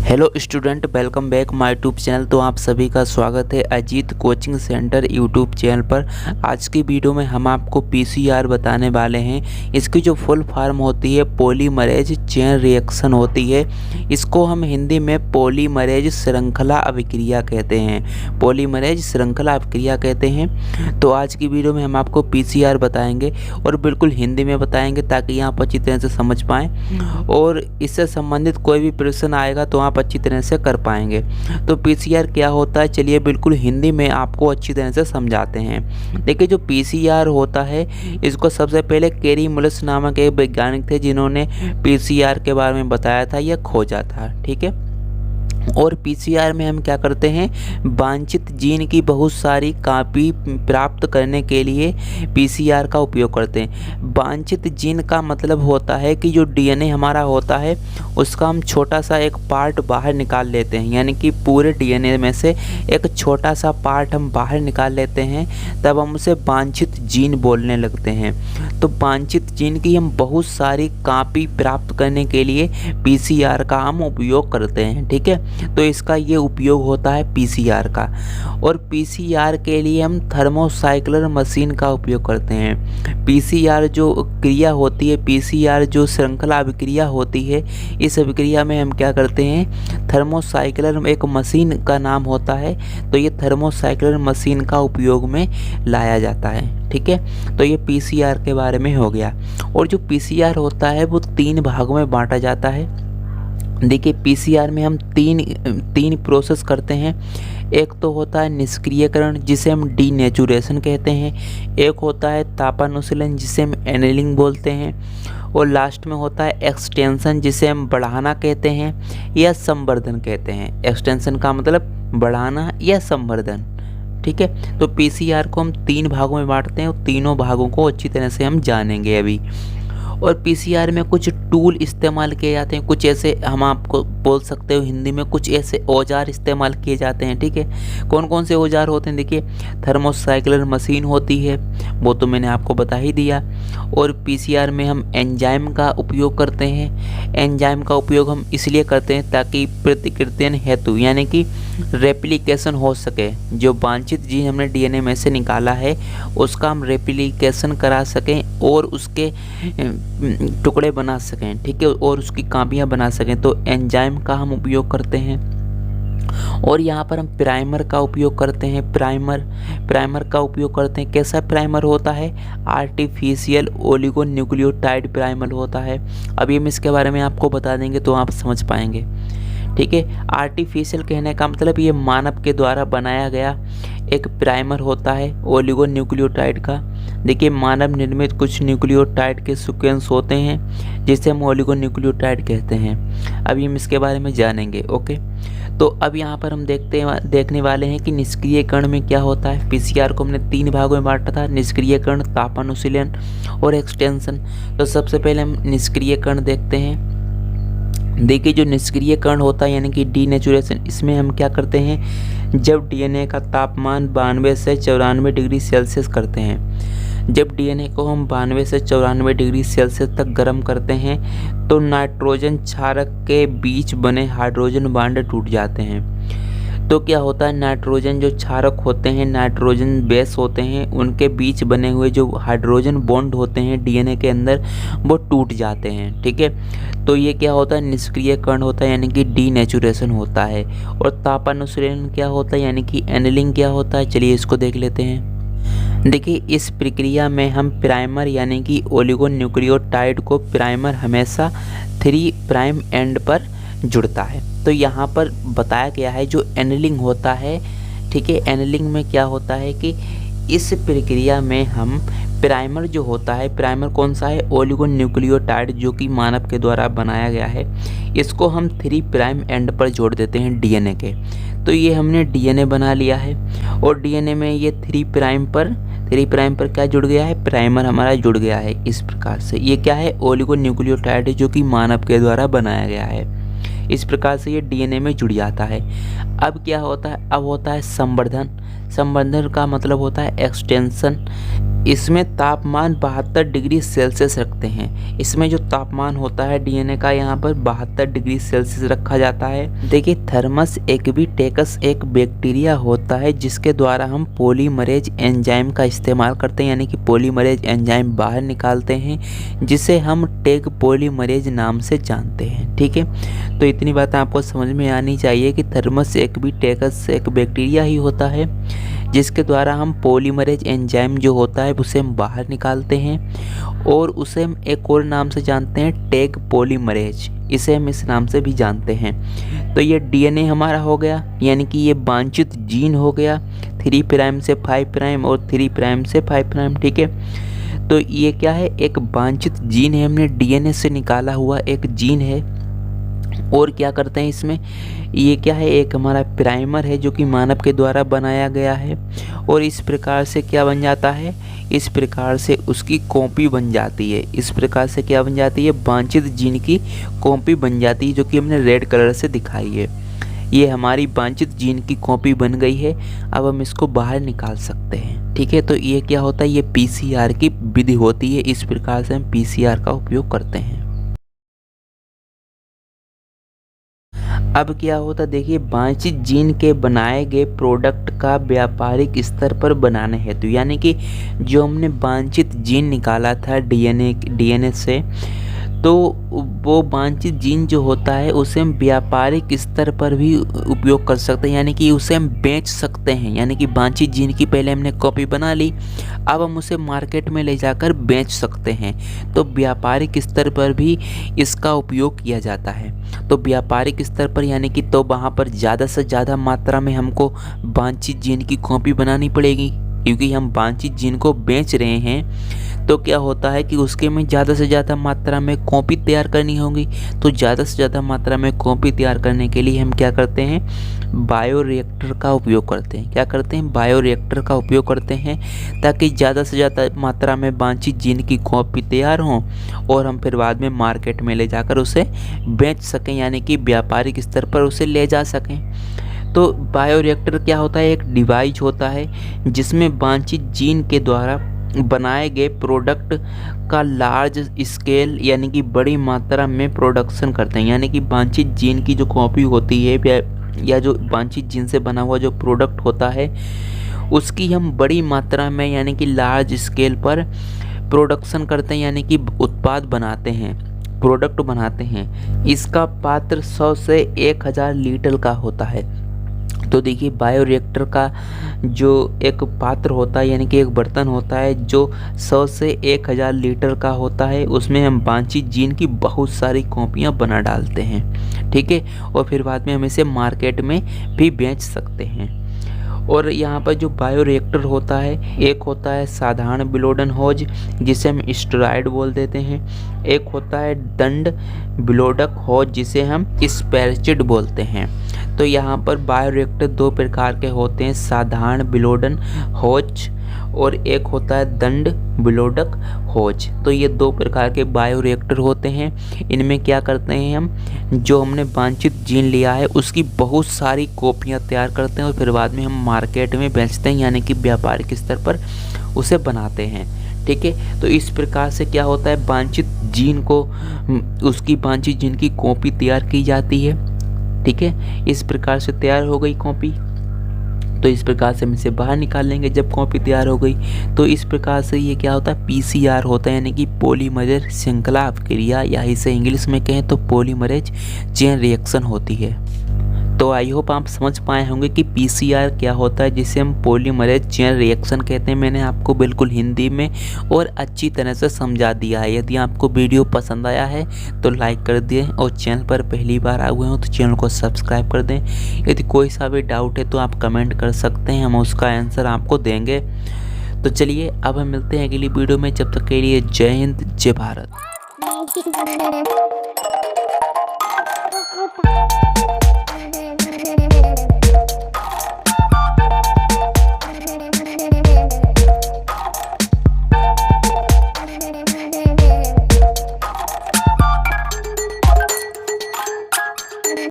Hello student, welcome back my YouTube channel. तो आप सभी का स्वागत है Ajit coaching centre YouTube channel पर। आज की वीडियो में हम आपको पीसीआर बताने वाले हैं। इसकी जो फुल फॉर्म होती है पॉलीमरेज चेन रिएक्शन होती है। इसको हम हिंदी में पॉलीमरेज श्रृंखला अभिक्रिया कहते हैं। पॉलीमरेज श्रृंखला अभिक्रिया कहते हैं। तो आज की वीडियो में हम आपको पीसीआर बताएंगे और बिल्कुल हिंदी में बताएंगे ताकि आप अच्छी तरह से समझ पाएँ और इससे संबंधित कोई भी प्रश्न आएगा तो आप अच्छी तरह से कर पाएंगे। तो पीसीआर क्या होता है, चलिए बिल्कुल हिंदी में आपको अच्छी तरह से समझाते हैं। देखिए, जो पीसीआर होता है इसको सबसे पहले कैरी मुलस नामक एक वैज्ञानिक थे जिन्होंने पीसीआर के बारे में बताया था या खोजा था। ठीक है। और पीसीआर में हम क्या करते हैं, वांछित जीन की बहुत सारी कॉपी प्राप्त करने के लिए पीसीआर का उपयोग करते हैं। वांछित जीन का मतलब होता है कि जो डीएनए हमारा होता है उसका हम छोटा सा एक पार्ट बाहर निकाल लेते हैं, यानी कि पूरे डीएनए में से एक छोटा सा पार्ट हम बाहर निकाल लेते हैं, तब हम उसे वांछित जीन बोलने लगते हैं। तो वांछित जीन की हम बहुत सारी कॉपी प्राप्त करने के लिए पीसीआर का हम उपयोग करते हैं। ठीक है। तो इसका ये उपयोग होता है पीसीआर का। और पीसीआर के लिए हम थर्मोसाइक्लर मशीन का उपयोग करते हैं। पीसीआर जो क्रिया होती है, पीसीआर जो श्रृंखला अभिक्रिया होती है, इस अभिक्रिया में हम क्या करते हैं, थर्मोसाइक्लर एक मशीन का नाम होता है। तो ये थर्मोसाइक्लर मशीन का उपयोग में लाया जाता है। ठीक है। तो ये पीसीआर के बारे में हो गया। और जो पीसीआर होता है वो 3 भागों में बांटा जाता है। देखिए, पीसीआर में हम तीन प्रोसेस करते हैं। एक तो होता है निष्क्रियकरण जिसे हम डीनेचुरेशन कहते हैं, एक होता है तापानुशीलन जिसे हम एनेलिंग बोलते हैं, और लास्ट में होता है एक्सटेंशन जिसे हम बढ़ाना कहते हैं या संवर्धन कहते हैं। एक्सटेंशन का मतलब बढ़ाना या संवर्धन। ठीक है। तो पीसीआर को हम 3 भागों में बांटते हैं और तीनों भागों को अच्छी तरह से हम जानेंगे अभी। और पीसीआर में कुछ टूल इस्तेमाल किए जाते हैं, कुछ ऐसे हम आपको बोल सकते हो हिंदी में कुछ ऐसे औजार इस्तेमाल किए जाते हैं। ठीक है। कौन कौन से औजार होते हैं, देखिए, थर्मोसाइक्लर मशीन होती है, वो तो मैंने आपको बता ही दिया। और पीसीआर में हम एंजाइम का उपयोग करते हैं। एंजाइम का उपयोग हम इसलिए करते हैं ताकि प्रतिकृतियन हेतु यानी कि रेप्लिकेशन हो सके। जो वांछित जीन हमने डीएनए में से निकाला है उसका हम रेप्लिकेशन करा सकें और उसके टुकड़े बना सकें। ठीक है। और उसकी कापियाँ बना सकें, तो एंजाइम का हम उपयोग करते हैं। और यहाँ पर हम प्राइमर का उपयोग करते हैं। प्राइमर का उपयोग करते हैं। कैसा प्राइमर होता है, आर्टिफिशियल ओलिगोन्यूक्लियोटाइड प्राइमर होता है। अभी हम इसके बारे में आपको बता देंगे तो आप समझ पाएंगे। ठीक है। आर्टिफिशियल कहने का मतलब ये मानव के द्वारा बनाया गया एक प्राइमर होता है ओलिगोन्यूक्लियोटाइड का। देखिए, मानव निर्मित कुछ न्यूक्लियोटाइड के सीक्वेंस होते हैं जिसे हम ओलिगोन्यूक्लियोटाइड कहते हैं। अभी हम इसके बारे में जानेंगे। ओके। तो अब यहाँ पर हम देखने वाले हैं कि निष्क्रियकरण में क्या होता है। पीसीआर को हमने 3 भागों में बांटा था, निष्क्रियकरण, तापानुशीलन और एक्सटेंशन। तो सबसे पहले हम निष्क्रियकरण देखते हैं। देखिए, जो निष्क्रियकरण होता है यानी कि डीनेचुरेशन, इसमें हम क्या करते हैं, जब डीएनए का तापमान 92 से 94 डिग्री सेल्सियस करते हैं। जब डीएनए को हम 92 से 94 डिग्री सेल्सियस तक गर्म करते हैं तो नाइट्रोजन क्षारक के बीच बने हाइड्रोजन बांड टूट जाते हैं। तो क्या होता है, नाइट्रोजन जो क्षारक होते हैं, नाइट्रोजन बेस होते हैं, उनके बीच बने हुए जो हाइड्रोजन बॉन्ड होते हैं डीएनए के अंदर वो टूट जाते हैं। ठीक है। तो ये क्या होता है, निष्क्रियकरण होता है यानी कि डीनेचुरेशन होता है। और तापानुशीलन क्या होता है यानी कि एनेलिंग क्या होता है, चलिए इसको देख लेते हैं। देखिए, इस प्रक्रिया में हम प्राइमर यानी कि ओलिगोन्यूक्लियोटाइड को प्राइमर हमेशा 3 प्राइम एंड पर जुड़ता है। तो यहाँ पर बताया गया है जो एनेलिंग होता है। ठीक है। एनेलिंग में क्या होता है कि इस प्रक्रिया में हम प्राइमर जो होता है, प्राइमर कौन सा है, ओलिगोन्यूक्लियोटाइड जो कि मानव के द्वारा बनाया गया है, इसको हम 3 प्राइम एंड पर जोड़ देते हैं डीएनए के। तो ये हमने डीएनए बना लिया है और डीएनए में ये 3 प्राइम पर क्या जुड़ गया है, प्राइमर हमारा जुड़ गया है। इस प्रकार से ये क्या है, ओलिगोन्यूक्लियोटाइड जो कि मानव के द्वारा बनाया गया है। इस प्रकार से ये डीएनए में जुड़ जाता है। अब क्या होता है, अब होता है संवर्धन। संवर्धन का मतलब होता है एक्सटेंशन। इसमें तापमान 72 डिग्री सेल्सियस रखते हैं। इसमें जो तापमान होता है डीएनए का यहाँ पर 72 डिग्री सेल्सियस रखा जाता है। देखिए थर्मस एक्वीटेकस एक बैक्टीरिया होता है जिसके द्वारा हम पॉलीमरेज एंजाइम का इस्तेमाल करते हैं, यानी कि पॉलीमरेज एंजाइम बाहर निकालते हैं जिसे हम टैग पॉलीमरेज नाम से जानते हैं। ठीक है, तो इतनी बातें आपको समझ में आनी चाहिए कि थर्मस एक्वीटेकस एक बैक्टीरिया ही होता है जिसके द्वारा हम पॉलीमरेज एंजाइम जो होता है उसे हम बाहर निकालते हैं और उसे हम एक और नाम से जानते हैं टैग पॉलीमरेज, इसे हम इस नाम से भी जानते हैं। तो ये डीएनए हमारा हो गया, यानी कि ये वांछित जीन हो गया 3 प्राइम से 5 प्राइम और 3 प्राइम से 5 प्राइम। ठीक है, तो ये क्या है, एक वांछित जीन है, हमने डीएनए से निकाला हुआ एक जीन है। और क्या करते हैं इसमें, ये क्या है, एक हमारा प्राइमर है जो कि मानव के द्वारा बनाया गया है और इस प्रकार से क्या बन जाता है, इस प्रकार से उसकी कॉपी बन जाती है। इस प्रकार से क्या बन जाती है, वांछित जीन की कॉपी बन जाती है जो कि हमने रेड कलर से दिखाई है। ये हमारी वांछित जीन की कॉपी बन गई है, अब हम इसको बाहर निकाल सकते हैं। ठीक है, तो ये क्या होता है, ये पीसीआर की विधि होती है। इस प्रकार से हम पीसीआर का उपयोग करते हैं। अब क्या होता, देखिए वांछित जीन के बनाए गए प्रोडक्ट का व्यापारिक स्तर पर बनाने हेतु, यानी कि जो हमने वांछित जीन निकाला था डीएनए से, तो वो वांछित जीन जो होता है उसे हम व्यापारिक स्तर पर भी उपयोग कर सकते हैं, यानी कि उसे हम बेच सकते हैं। यानी कि वांछित जीन की पहले हमने कॉपी बना ली, अब हम उसे मार्केट में ले जाकर बेच सकते हैं। तो व्यापारिक स्तर पर भी इसका उपयोग किया जाता है। तो व्यापारिक स्तर पर यानी कि तो वहाँ पर ज़्यादा से ज़्यादा मात्रा में हमको वांछित जीन की कॉपी बनानी पड़ेगी, क्योंकि हम वांछित जीन को बेच रहे हैं। तो क्या होता है कि उसके में ज़्यादा से ज़्यादा मात्रा में कॉपी तैयार करनी होगी। तो ज़्यादा से ज़्यादा मात्रा में कॉपी तैयार करने के लिए हम क्या करते हैं, बायोरिएक्टर का उपयोग करते हैं। क्या करते हैं, बायोरिएक्टर का उपयोग करते हैं, ताकि ज़्यादा से ज़्यादा मात्रा में वांछित जीन की कॉपी तैयार हों और हम फिर बाद में मार्केट में ले जाकर उसे बेच सकें, यानी कि व्यापारिक स्तर पर उसे ले जा सकें। तो बायोरिएक्टर क्या होता है, एक डिवाइस होता है जिसमें वांछित जीन के द्वारा बनाए गए प्रोडक्ट का लार्ज स्केल यानी कि बड़ी मात्रा में प्रोडक्शन करते हैं। यानी कि वांछित जीन की जो कॉपी होती है या जो वांछित जीन से बना हुआ जो प्रोडक्ट होता है उसकी हम बड़ी मात्रा में यानी कि लार्ज स्केल पर प्रोडक्शन करते हैं, यानी कि उत्पाद बनाते हैं, प्रोडक्ट बनाते हैं। इसका पात्र 100 से 1000 लीटर का होता है। तो देखिए बायोरिएक्टर का जो एक पात्र होता है यानी कि एक बर्तन होता है जो 100 से 1000 लीटर का होता है, उसमें हम वांछित जीन की बहुत सारी कॉपियां बना डालते हैं। ठीक है, और फिर बाद में हम इसे मार्केट में भी बेच सकते हैं। और यहाँ पर जो बायोरिएक्टर होता है, एक होता है साधारण बिलोडन होज जिसे हम स्टेरॉइड बोल देते हैं, एक होता है दंड बिलोडक होज जिसे हम स्पैरचिड बोलते हैं। तो यहाँ पर बायोरिएक्टर 2 प्रकार के होते हैं, साधारण बिलोडन होज और एक होता है दंड बिलोडक होज। तो ये 2 प्रकार के बायोरिएक्टर होते हैं। इनमें क्या करते हैं, हम जो हमने वांछित जीन लिया है उसकी बहुत सारी कॉपियाँ तैयार करते हैं और फिर बाद में हम मार्केट में बेचते हैं, यानी कि व्यापारिक स्तर पर उसे बनाते हैं। ठीक है, तो इस प्रकार से क्या होता है, वांछित जीन को उसकी वांछित जीन की कॉपी तैयार की जाती है। ठीक है, इस प्रकार से तैयार हो गई कॉपी। तो इस प्रकार से हम इसे बाहर निकाल लेंगे जब कॉपी तैयार हो गई। तो इस प्रकार से ये क्या होता है, पीसीआर होता है, यानी कि पॉलीमरेज श्रृंखला अभिक्रिया, या इसे इंग्लिश में कहें तो पॉलीमरेज चेन रिएक्शन होती है। तो आई होप आप समझ पाए होंगे कि पीसीआर क्या होता है, जिसे हम पॉलीमरेज चेन रिएक्शन कहते हैं। मैंने आपको बिल्कुल हिंदी में और अच्छी तरह से समझा दिया है। यदि आपको वीडियो पसंद आया है तो लाइक कर दें और चैनल पर पहली बार आए हुए हो तो चैनल को सब्सक्राइब कर दें। यदि कोई सा भी डाउट है तो आप कमेंट कर सकते हैं, हम उसका आंसर आपको देंगे। तो चलिए अब हम मिलते हैं अगली वीडियो में, जब तक के लिए जय हिंद जय भारत।